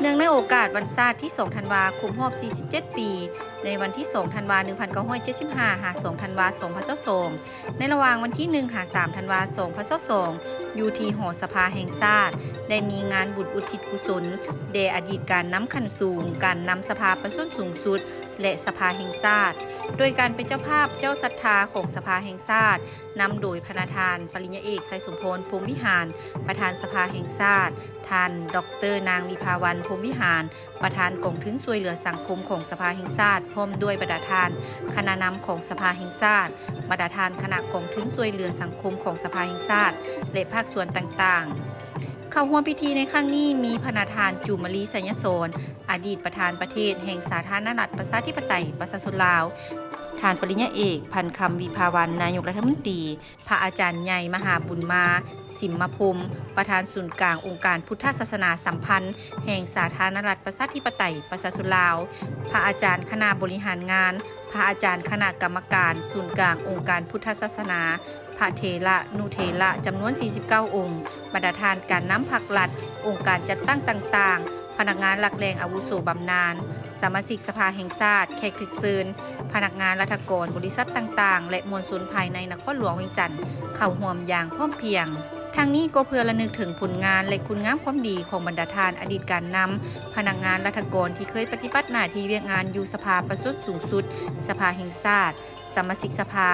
เนื่องในโอกาสวันศาสตร์ที่2ธันวาคมรอบ47 ปีในวันที่2ธันวา1975หา2ธันวา2022ในระหว่างวันที่1หา3ธันวา2022อยู่ที่หอสภาแห่งชาติได้มีงานบุญอุทิศกุศลแด่อดีตการนำขั้นสูงการนำสภาประชุมสูงสุดและสภาแห่งชาติโดยการเป็นเจ้าภาพเจ้าศรัทธาของสภาแห่งชาตินำโดยประธานปริญญาเอกไสยสมพรพรหมวิหารประธานสภาแห่งชาติท่านดร.นางวิภาวันพรหมวิหารประธานกองทุนช่วยเหลือสังคมของสภาแห่งชาติพร้อมด้วยประธานคณะนำของสภาแห่งชาติประธานคณะกองทุนช่วยเหลือสังคมของสภาแห่งชาติและภาคส่วนต่างๆเข้าร่วมพิธีในครั้งนี้มีประธานจุมลีสัญญโสนอดีตประธานประเทศแห่งสาธารณรัฐประชาธิปไตยประชาชนลาวท่านปริญญาเอกพันคำวิภาวันนายกรัฐมนตรีพระอาจารย์ใหญ่มหาบุญมาสิมพรมประธานศูนย์กลางองค์การพุทธศาสนาสัมพันธ์แห่งสาธารณรัฐประชาธิปไตยประชาชนลาวพระอาจารย์คณะบริหารงานพระอาจารย์คณะกรรมการศูนย์กลางองค์การพุทธศาสนาพระเถระนุเถระจำนวน49องค์ประธานการน้ำผักหลัดองค์การจัดตั้งต่างๆพนักงานหลักแรงอาวุโสบำนาญสมาชิกสภาแห่งชาติแขกถึกเซินพนักงานรัฐกรบริษัทต่างๆและมวลชนภายในนครหลวงเวียงจันทน์เข้าร่วมอย่างพร้อมเพรียงทางนี้ก็เพื่อระลึกถึงผลงานและคุณงามความดีของบรรดาทานอดีตการนำพนักงานรัฐกรที่เคยปฏิบัติหน้าที่เวียกงานอยู่สภาประชุมสูงสุดสภาแห่งชาติสมาชิกสภา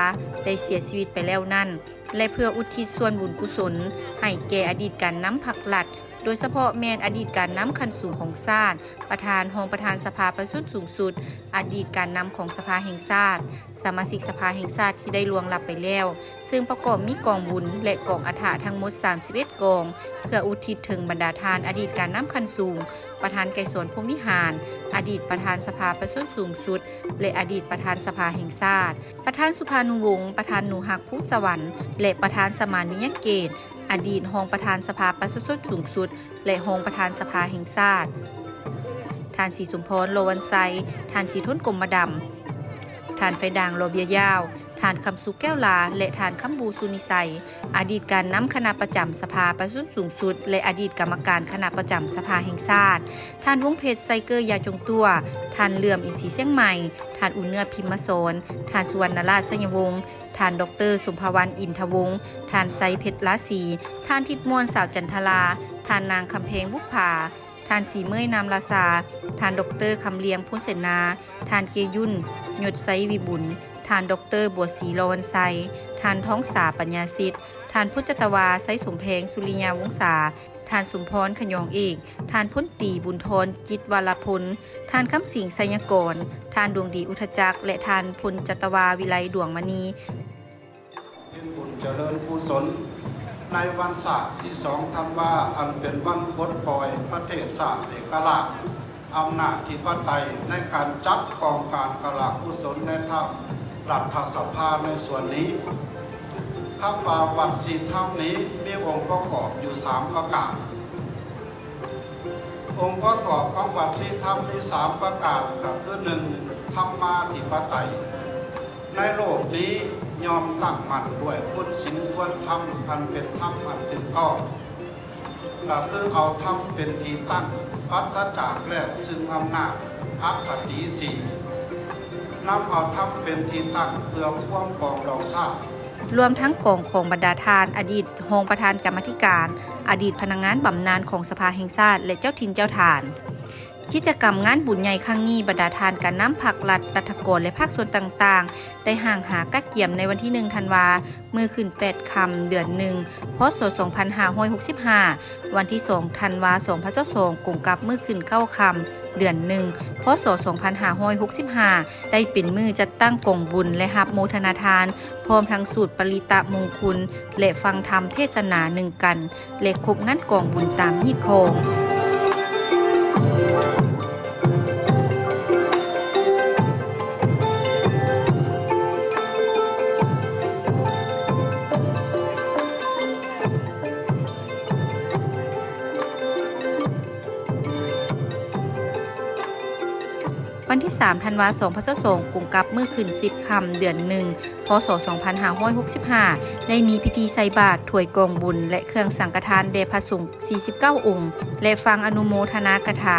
ได้เสียชีวิตไปแล้วนั่นและเพื่ออุทิศส่วนบุญกุศลให้แก่อดีตการนำผักหลัดโดยเฉพาะแมนอดีตการนำขั้นสูงของชาติประธานรองประธานสภาประชุมสูงสุดอดีตการนำของสภาแห่งชาติสมาชิกสภาแห่งชาติที่ได้ล่วงลับไปแล้วซึ่งประกอบมีกองบุญและกองอัฐะทั้งหมด31กองเพื่ออุทิศถึงบรรดาทานอดีตการนำขั้นสูงประธานไกรสนพรหมวิหารอดีตประธานสภาประชุมสูงสุดและอดีตประธานสภาแห่งชาติประธานสุภานุวงศ์ประธานหนูหักภูสวรรค์และประธานสมานวิญญาเกตอดีตรองประธานสภาประชุมสูงสุดและรองประธานสภาแห่งชาติท่านศรีสมพรโลวันไซท่านศรีทนกรมดำท่านไฟด่างโรเบียยาวท่านคำสุแก้วลาและท่านคำบูสุนิไซอดีตการนำคณะประจำสภาประชุมสูงสุดและอดีตกรรมการคณะประจำสภาแห่งชาติท่านวงเพชรไซเกอร์ยาจงตัวท่านเหลื่อมอินทรีเชียงใหม่ท่านอุ่นเนื้อพิมพ์โสนท่านสุวรรณราชสัญญวงศ์ท่านดร.สุภวรรณอินทวงศ์ท่านไซเพชรลาศีท่านทิดมวลสาวจันทราท่านนางคำเพงบุกผาท่านสีเมยนามราษาท่านดร.คำเลียงพุนเสนาท่านเกยุ่นยศไซวิบุญท่านดร.บัวศรีโลวันไซท่านท้องสาปัญญาสิทธิ์ท่านพุทธจตวาไซสมเพงสุริยาวงศาท่านสุมพรขยองเอกท่านพ้นตีบุญทนจิตวรพลท่านคำสิงไสยกรท่านดวงดีอุทจักรและท่านพลจตวาวิไลดวงมณีเป็นบุญเจริญกุศลในวันศาสตร์ที่2ธันวาอันเป็นวันปลดปล่อยประเทศชาติเอกราชอำนาจธิปไตยในการจัดกองการกลากุศลในทางรัฐสภาในส่วนนี้ข้าฝ่าวัดศีลธรรมนี้มีองค์ประกอบอยู่3ประการองค์ประกอบของวัดศีลธรรมมี3ประการก็คือ1ธรรมาธิปไตยในโลกนี้ยอมตั้งมั่นด้วยคุณศีลควรธรรมอันเป็นธรรมอันถูกต้องก็คือเอาธรรมเป็นที่ตั้งปราศจากและซึ่งอำนาจอคติ4นำเอาธรรมเป็นที่ตั้งเพื่อความปรองดองชาติรวมทั้งกองของบรรดาทานอดีตรองประธานกรรมาธิการอดีตพนักงานบำนาญของสภาแห่งชาติและเจ้าถิ่นเจ้าฐานกิจกรรมงานบุญใหญ่ครั้งนี้บรรดาทานการน้ำผักรัฐกรและภาคส่วนต่างๆได้ห่างหากักเกี่ยมในวันที่1ธันวามือขึ้น8ค่ำเดือน1พศ2565วันที่2ธันวา2022กงกับมือขึ้น9ค่ำเดือน1พศ2565ได้เป็นมือจัดตั้งกองบุญและรับโมทนาทานพร้อมทั้งสูตรปริตะมงคลและฟังธรรมเทศนาหนึ่งกันและครบงานกองบุญตามฮีตโคงบ วันที่3ธันวาคม2022กุมกับมื้อขึ้น10ค่ำเดือน1พศ2565ได้มีพิธีใส่บาตรถ้วยกองบุญและเครื่องสังฆทานแด่พระสงฆ์49องค์และฟังอนุโมทนากถา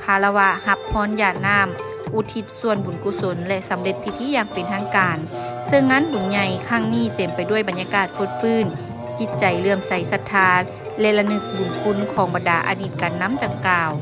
คารวะรับพรหยาดน้ำอุทิศส่วนบุญกุศลและสำเร็จพิธีอย่างเป็นทางการซึ่งงานบุญใหญ่ครั้งนี้เต็มไปด้วยบรรยากาศฟื้นฟื้นจิตใจเลื่อมใสศรัทธาและระลึกบุญคุณของบรรดาอดีตกันน้ำดังกล่าว